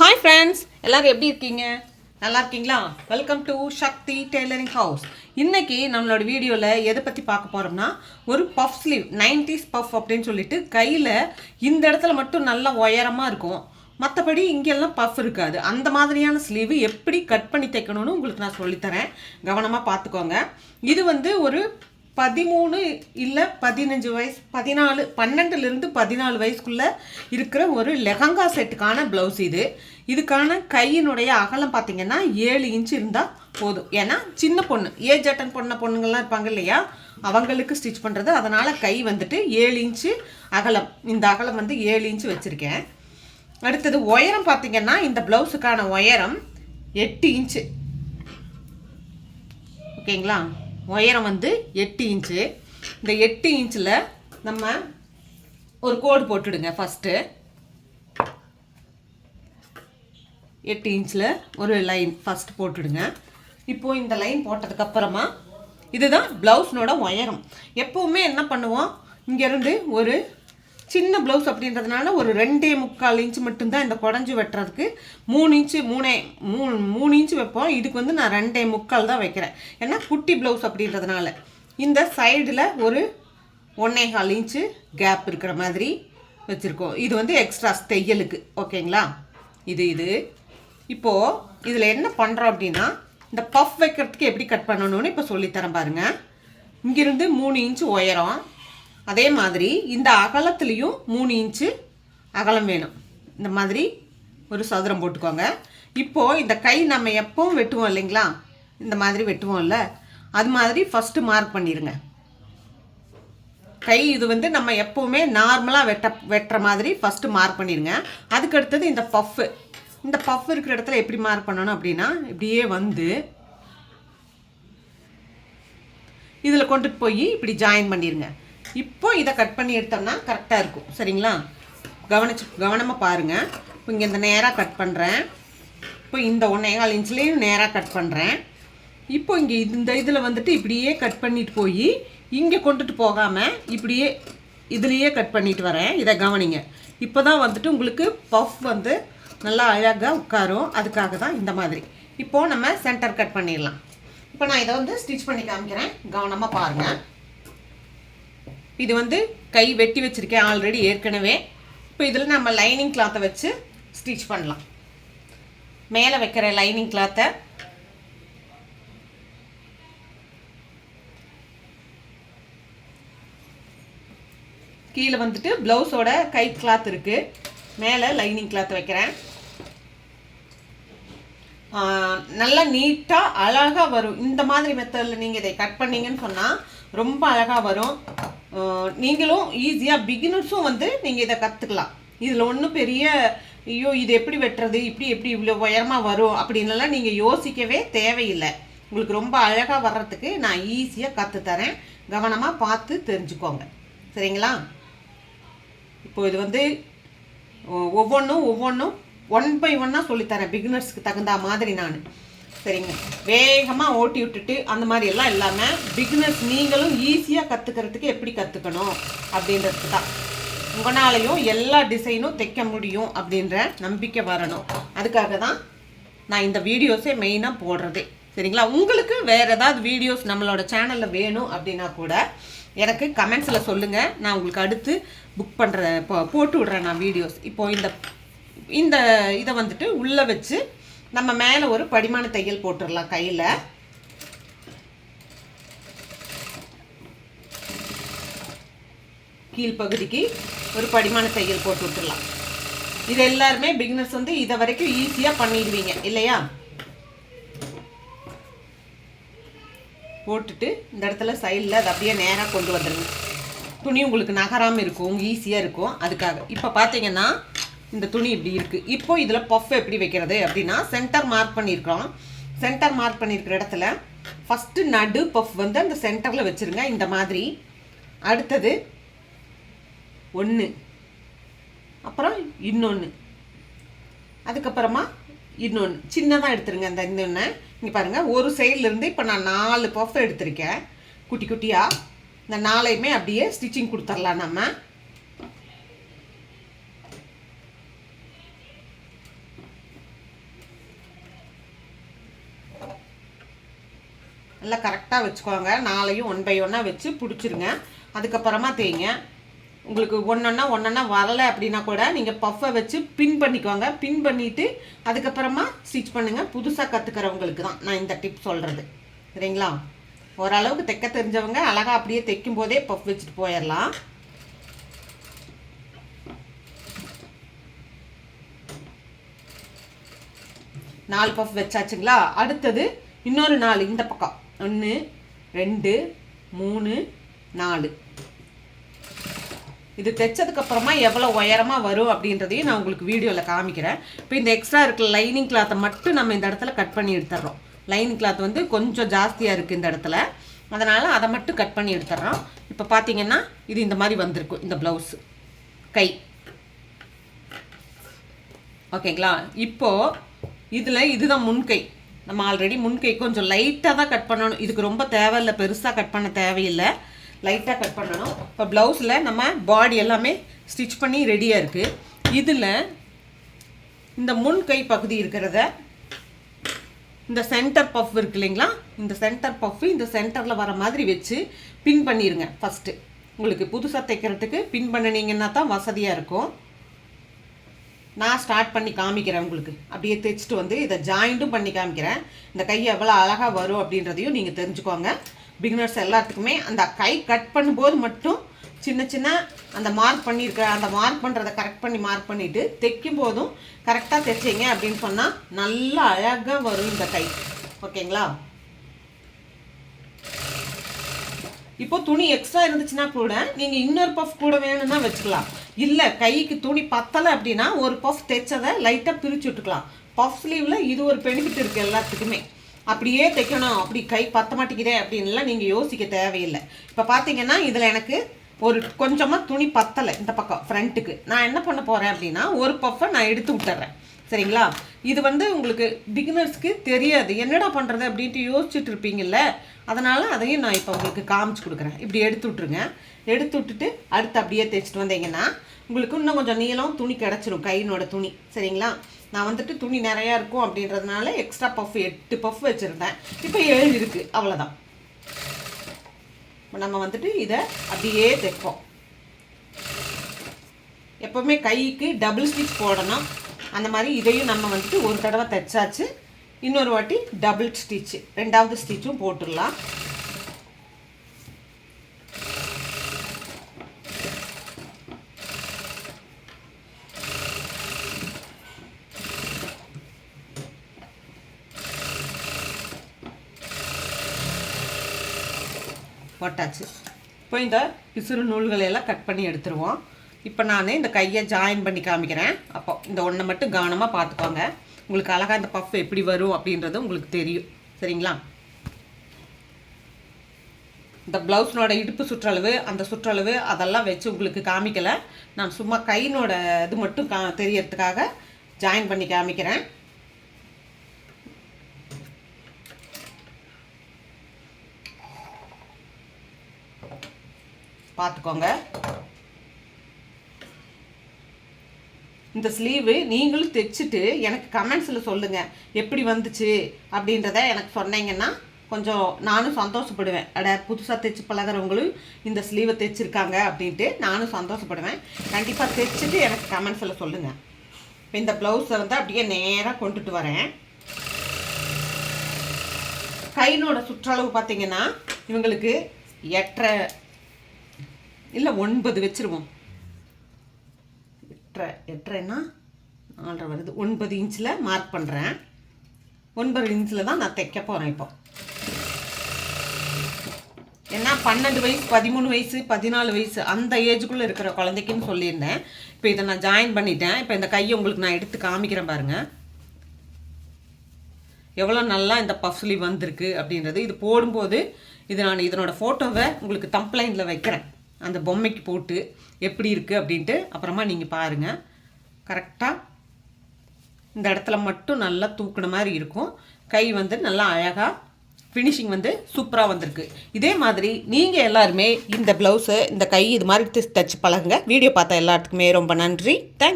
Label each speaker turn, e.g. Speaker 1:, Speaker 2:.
Speaker 1: Hi friends, எல்லோரும் எப்படி இருக்கீங்க? நல்லா இருக்கீங்களா? Welcome to Shakti tailoring house. இன்றைக்கி நம்மளோட வீடியோவில் எதை பற்றி பார்க்க போகிறோம்னா, ஒரு பஃப் ஸ்லீவ் 90s பஃப் அப்படின்னு சொல்லிட்டு கையில் இந்த இடத்துல மட்டும் நல்லா உயரமாக இருக்கும், மற்றபடி இங்கெல்லாம் பஃப் இருக்காது. அந்த மாதிரியான ஸ்லீவு எப்படி கட் பண்ணி தைக்கணும்னு உங்களுக்கு நான் சொல்லித்தரேன். கவனமாக பார்த்துக்கோங்க. இது ஒரு 13 இல்லை 15 வயசு, 12லேருந்து 14 வயசுக்குள்ளே இருக்கிற ஒரு லெஹங்கா செட்டுக்கான ப்ளவுஸ் இது. இதுக்கான கையினுடைய அகலம் பார்த்திங்கன்னா 7 இன்ச்சு இருந்தால் போதும். ஏன்னா சின்ன பொண்ணு, ஏஜ் அட்டன் பண்ண பொண்ணுங்கள்லாம் இருப்பாங்க இல்லையா, அவங்களுக்கு ஸ்டிச் பண்ணுறது. அதனால் கை 7 இன்ச்சு அகலம். இந்த அகலம் 7 இன்ச்சு வச்சுருக்கேன். அடுத்தது உயரம் பார்த்திங்கன்னா இந்த ப்ளவுஸுக்கான உயரம் 8 இன்ச்சு. ஓகேங்களா? உயரம் 8 இன்ச்சு. இந்த 8 இன்ச்சில் நம்ம ஒரு கோடு போட்டுடுங்க. ஃபஸ்ட்டு 8 இன்ச்சில் ஒரு லைன் ஃபஸ்ட்டு போட்டுடுங்க. இப்போது இந்த லைன் போட்டதுக்கப்புறமா இதுதான் ப்ளவுஸ்னோட உயரம். எப்போவுமே என்ன பண்ணுவோம், இங்கேருந்து ஒரு சின்ன ப்ளவுஸ் அப்படின்றதுனால ஒரு 2.25 இன்ச்சு மட்டும்தான் இந்த குடஞ்சி வெட்டுறதுக்கு. 3 இன்ச்சு வைப்போம். இதுக்கு நான் 2.25 தான் வைக்கிறேன். ஏன்னா குட்டி ப்ளவுஸ் அப்படின்றதுனால. இந்த சைடில் ஒரு 1.25 இன்ச்சு கேப் இருக்கிற மாதிரி வச்சுருக்கோம். இது எக்ஸ்ட்ரா தையலுக்கு. ஓகேங்களா? இது இப்போது இதில் என்ன பண்ணுறோம் அப்படின்னா, இந்த பஃப் வைக்கிறதுக்கு எப்படி கட் பண்ணணும்னு இப்போ சொல்லித்தரேன் பாருங்கள். இங்கிருந்து 3 இன்ச்சு உயரம், அதே மாதிரி இந்த அகலத்துலேயும் 3 இன்ச்சு அகலம் வேணும். இந்த மாதிரி ஒரு சதுரம் போட்டுக்கோங்க. இப்போது இந்த கை நம்ம எப்பவும் வெட்டுவோம் இல்லைங்களா, இந்த மாதிரி வெட்டுவோம்ல, அது மாதிரி ஃபஸ்ட்டு மார்க் பண்ணிடுங்க. கை இது நம்ம எப்போவுமே நார்மலாக வெட்டுற மாதிரி ஃபஸ்ட்டு மார்க் பண்ணிடுங்க. அதுக்கு அடுத்தது இந்த பஃப் இருக்கிற இடத்துல எப்படி மார்க் பண்ணணும் அப்படின்னா, இப்படியே இதில் கொண்டுட்டு போய் இப்படி ஜாயின் பண்ணிடுங்க. இப்போ இதை கட் பண்ணி எடுத்தோம்னா கரெக்டாக இருக்கும். சரிங்களா? கவனமாக பாருங்கள். இப்போ இங்கே இந்த நேராக கட் பண்ணுறேன். இப்போ இந்த 1.25 இன்ச்லேயும் நேராக கட் பண்ணுறேன். இப்போ இங்கே இந்த இதில் இப்படியே கட் பண்ணிட்டு போய் இங்கே கொண்டுட்டு போகாமல் இப்படியே இதுலேயே கட் பண்ணிட்டு வரேன். இதை கவனிங்க. இப்போ தான் உங்களுக்கு பஃப் நல்லா அழகாக உட்காரும். அதுக்காக தான் இந்த மாதிரி. இப்போது நம்ம சென்டர் கட் பண்ணிடலாம். இப்போ நான் இதை ஸ்டிச் பண்ணி காமிக்கிறேன். கவனமாக பாருங்கள். இது கை வெட்டி வச்சுருக்கேன் ஆல்ரெடி ஏற்கனவே. இப்போ இதில் நம்ம லைனிங் கிளாத்தை வச்சு ஸ்டிச் பண்ணலாம். மேலே வைக்கிற லைனிங் கிளாத்தை கீழே ப்ளவுஸோட கை கிளாத் இருக்குது, மேலே லைனிங் கிளாத் வைக்கிறேன். நல்லா நீட்டாக அழகாக வரும். இந்த மாதிரி மெத்தடில் நீங்கள் இதை கட் பண்ணிங்கன்னு சொன்னால் ரொம்ப அழகாக வரும். நீங்களும் ஈஸியாக பிகினர்ஸும் நீங்கள் இதை கற்றுக்கலாம். இதில் ஒன்றும் பெரிய ஐயோ இது எப்படி வெட்டுறது, எப்படி இவ்வளோ உயரமாக வரும் அப்படின்லாம் நீங்கள் யோசிக்கவே தேவையில்லை. உங்களுக்கு ரொம்ப அழகாக வர்றதுக்கு நான் ஈஸியாக கற்றுத்தரேன். கவனமாக பார்த்து தெரிஞ்சுக்கோங்க. சரிங்களா? இப்போ இது ஒவ்வொன்றும் 1 by 1 சொல்லித்தரேன் பிகினர்ஸ்க்கு தகுந்த மாதிரி நான். சரிங்க? வேகமாக ஓட்டி விட்டுட்டு அந்த மாதிரி எல்லாம் இல்லாமல் பிகினர்ஸ் நீங்களும் ஈஸியாக கற்றுக்கிறதுக்கு எப்படி கற்றுக்கணும் அப்படின்றதுக்கு தான். உங்களாலையும் எல்லா டிசைனும் தைக்க முடியும் அப்படின்ற நம்பிக்கை வரணும். அதுக்காக தான் நான் இந்த வீடியோஸே மெயினாக போடுறதே. சரிங்களா? உங்களுக்கு வேறு ஏதாவது வீடியோஸ் நம்மளோட சேனலில் வேணும் அப்படின்னா கூட எனக்கு கமெண்ட்ஸில் சொல்லுங்கள். நான் உங்களுக்கு அடுத்து புக் பண்ணுறேன், போட்டு விட்றேன் நான் வீடியோஸ். இப்போது இந்த இதை உள்ளே வச்சு நம்ம மேலே ஒரு படிமான தையல் போட்டுடலாம். கையில் கீழ்ப்பகுதிக்கு ஒரு படிமான தையல் போட்டு விட்டுடலாம். இது எல்லாருமே பிகினர்ஸ் இதை வரைக்கும் ஈஸியாக பண்ணிடுவீங்க இல்லையா? போட்டுட்டு இந்த இடத்துல சைடில் அதை அப்படியே நேராக கொண்டு வந்துடுங்க. துணி உங்களுக்கு நகராமல் இருக்கும், ஈஸியாக இருக்கும். அதுக்காக இப்போ பார்த்தீங்கன்னா இந்த துணி இப்படி இருக்குது. இப்போ இதில் பஃப் எப்படி வைக்கிறது அப்படின்னா, சென்டர் மார்க் பண்ணியிருக்கோம். சென்டர் மார்க் பண்ணியிருக்கிற இடத்துல ஃபஸ்ட்டு நடு பஃப் அந்த சென்டரில் வச்சுருங்க இந்த மாதிரி. அடுத்தது 1, அப்புறம் இன்னொன்று, அதுக்கப்புறமா இன்னொன்று சின்னதாக எடுத்துருங்க. இந்த இன்னொன்று இங்கே பாருங்கள், ஒரு சைட்லேருந்து இப்போ நான் 4 பஃப் எடுத்திருக்கேன் குட்டி குட்டியாக. இந்த 4ஐயுமே அப்படியே ஸ்டிச்சிங் கொடுத்துடலாம் நம்ம. நல்லா கரெக்டாக வச்சுக்கோங்க. 4ஐயும் 1 by 1 வச்சு பிடிச்சிருங்க. அதுக்கப்புறமா தேய்ங்க. உங்களுக்கு ஒன்றொன்னா வரலை அப்படின்னா கூட நீங்கள் பஃப்பை வச்சு பின் பண்ணிக்கோங்க. பின் பண்ணிவிட்டு அதுக்கப்புறமா ஸ்டிச் பண்ணுங்கள். புதுசாக கற்றுக்கிறவங்களுக்கு தான் நான் இந்த டிப் சொல்கிறது, சரிங்களா? ஓரளவுக்கு தைக்க தெரிஞ்சவங்க அழகாக அப்படியே தைக்கும் போதே பஃப் வச்சுட்டு போயிடலாம். நாலு பஃப் வச்சாச்சுங்களா? அடுத்தது இன்னொரு 4 இந்த பக்கம். 1 2 3 4. இது தைச்சதுக்கப்புறமா எவ்வளோ உயரமாக வரும் அப்படின்றதையும் நான் உங்களுக்கு வீடியோவில் காமிக்கிறேன். இப்போ இந்த எக்ஸ்ட்ரா இருக்கிற லைனிங் கிளாத்தை மட்டும் நம்ம இந்த இடத்துல கட் பண்ணி எடுத்துடுறோம். லைனிங் கிளாத் வந்து கொஞ்சம் ஜாஸ்தியாக இருக்குது இந்த இடத்துல, அதனால் அதை மட்டும் கட் பண்ணி எடுத்துடுறோம். இப்போ பார்த்தீங்கன்னா இது இந்த மாதிரி வந்திருக்கும் இந்த ப்ளவுஸு கை. ஓகேங்களா? இப்போது இதில் இதுதான் முன்கை. நம்ம ஆல்ரெடி முன்கை கொஞ்சம் லைட்டாக தான் கட் பண்ணணும். இதுக்கு ரொம்ப தேவையில்லை, பெருசாக கட் பண்ண தேவையில்லை, லைட்டாக கட் பண்ணணும். இப்போ ப்ளவுஸில் நம்ம பாடி எல்லாமே ஸ்டிச் பண்ணி ரெடியாக இருக்குது. இதில் இந்த முன்கை பகுதி இருக்கிறத இந்த சென்டர் பஃப் இருக்கு இல்லைங்களா, இந்த சென்டர் பஃப் இந்த சென்டரில் வர மாதிரி வச்சு பின் பண்ணிடுங்க. ஃபஸ்ட்டு உங்களுக்கு புதுசாக தைக்கிறதுக்கு பின் பண்ணினீங்கன்னா தான் வசதியாக இருக்கும். நான் ஸ்டார்ட் பண்ணி காமிக்கிறேன் உங்களுக்கு. அப்படியே தைச்சிட்டு வந்து இதை ஜாயிண்ட்டும் பண்ணி காமிக்கிறேன். இந்த கை எவ்வளோ அழகாக வரும் அப்படின்றதையும் நீங்கள் தெரிஞ்சுக்கோங்க. பிகினர்ஸ் எல்லாத்துக்குமே அந்த கை கட் பண்ணும்போது மட்டும் சின்ன சின்ன அந்த மார்க் பண்ணியிருக்க அந்த மார்க் பண்ணுறதை கரெக்ட் பண்ணி மார்க் பண்ணிவிட்டு தைக்கும் போதும் கரெக்டாக தைச்சிங்க அப்படின்னு சொன்னால் நல்லா அழகாக வரும் இந்த கை. ஓகேங்களா? இப்போ துணி எக்ஸ்ட்ரா இருந்துச்சுன்னா கூட நீங்கள் இன்னொரு பஃப் கூட வேணும்னா வச்சுக்கலாம். இல்லை கைக்கு துணி பத்தலை அப்படின்னா ஒரு பஃப் தைச்சதை லைட்டாக பிரித்து விட்டுக்கலாம். பஃப் ஸ்லீவில் இது ஒரு பெனிஃபிட் இருக்குது எல்லாத்துக்குமே. அப்படியே தைக்கணும், அப்படி கை பத்த மாட்டேங்குதே அப்படின்லாம் நீங்கள் யோசிக்க தேவையில்லை. இப்போ பார்த்தீங்கன்னா இதில் எனக்கு ஒரு கொஞ்சமாக துணி பத்தலை இந்த பக்கம் ஃப்ரண்ட்டுக்கு. நான் என்ன பண்ண போகிறேன் அப்படின்னா ஒரு பஃப்பை நான் எடுத்து விட்டுறேன், சரிங்களா? இது வந்து உங்களுக்கு பிகினர்ஸ்க்கு தெரியாது, என்னடா பண்ணுறது அப்படின்ட்டு யோசிச்சுட்டு இருப்பீங்கள்ல, அதனால் அதையும் நான் இப்போ உங்களுக்கு காமிச்சு கொடுக்குறேன். இப்படி எடுத்து விட்ருங்க. எடுத்து விட்டுட்டு அடுத்து அப்படியே தைச்சிட்டு வந்தீங்கன்னா உங்களுக்கு இன்னும் கொஞ்சம் நீளம் துணி கிடச்சிரும், கையினோட துணி, சரிங்களா? நான் வந்துட்டு துணி நிறையா இருக்கும் அப்படின்றதுனால எக்ஸ்ட்ரா பஃப் 8 பஃப் வச்சுருந்தேன். இப்போ 7 இருக்குது, அவ்வளோதான். நம்ம வந்துட்டு இதை அப்படியே தைப்போம். எப்போவுமே கைக்கு டபுள் ஸ்டிச் போடணும். அந்த மாதிரி இதையும் நம்ம வந்துட்டு ஒரு தடவை தைச்சாச்சு, இன்னொரு வாட்டி டபுள் ஸ்டிச்சு, 2வது ஸ்டிச்சும் போட்டுடலாம். போட்டாச்சு. இப்போ இந்த பிசுறு நூல்களை எல்லாம் கட் பண்ணி எடுத்துருவோம். இப்போ நான் இந்த கையை ஜாயின் பண்ணி காமிக்கிறேன். அப்போ இந்த ஒன்றை மட்டும் கவனமாக பார்த்துக்கோங்க. உங்களுக்கு அழகாக இந்த பஃப் எப்படி வரும் அப்படின்றது உங்களுக்கு தெரியும், சரிங்களா? இந்த ப்ளவுஸ்னோட இடுப்பு சுற்றளவு அந்த சுற்றளவு அதெல்லாம் வச்சு உங்களுக்கு காமிக்கலை. நான் சும்மா கையினோட இது மட்டும் தெரியறதுக்காக ஜாயின் பண்ணி காமிக்கிறேன். பார்த்துக்கோங்க. இந்த ஸ்லீவு நீங்களும் தைச்சிட்டு எனக்கு கமெண்ட்ஸில் சொல்லுங்கள் எப்படி வந்துச்சு அப்படின்றத எனக்கு சொன்னீங்கன்னா கொஞ்சம் நானும் சந்தோஷப்படுவேன். புதுசாக தைச்சி பழகிறவங்களும் இந்த ஸ்லீவை தைச்சிருக்காங்க அப்படின்ட்டு நானும் சந்தோஷப்படுவேன். கண்டிப்பாக தைச்சிட்டு எனக்கு கமெண்ட்ஸில் சொல்லுங்கள். இப்போ இந்த ப்ளவுஸை வந்து அப்படியே நேராக கொண்டுட்டு வரேன். கையினோட சுற்றளவு பார்த்தீங்கன்னா இவங்களுக்கு 8.5 இல்லை 9 வச்சுருவோம். 8.5ன்னா 4.5 வருது. 9 இன்ச்சில் மார்க் பண்ணுறேன். 9 இன்ச்சில் தான் நான் தைக்க போகிறேன். இப்போ ஏன்னா 12 வயசு 13 வயசு 14 வயசு அந்த ஏஜுக்குள்ளே இருக்கிற குழந்தைக்குன்னு சொல்லியிருந்தேன். இப்போ இதை நான் ஜாயின் பண்ணிட்டேன். இப்போ இந்த கையை உங்களுக்கு நான் எடுத்து காமிக்கிறேன் பாருங்கள், எவ்வளோ நல்லா இந்த பஃப் ஸ்லீவ் வந்திருக்கு அப்படின்றது. இது போடும்போது இது நான் இதனோட ஃபோட்டோவை உங்களுக்கு தம்ப்லைனில் வைக்கிறேன், அந்த பொம்மைக்கு போட்டு எப்படி இருக்குது அப்படின்ட்டு. அப்புறமா நீங்கள் பாருங்கள். கரெக்டாக இந்த இடத்துல மட்டும் நல்லா தூக்குன மாதிரி இருக்கும். கை வந்து நல்லா அழகாக ஃபினிஷிங் வந்து சூப்பராக வந்திருக்கு. இதே மாதிரி நீங்கள் எல்லாருமே இந்த ப்ளவுஸு இந்த கை இது மாதிரி தைச்சி பழகுங்க. வீடியோ பார்த்த எல்லாத்துக்குமே ரொம்ப நன்றி. தேங்க்ஸ்.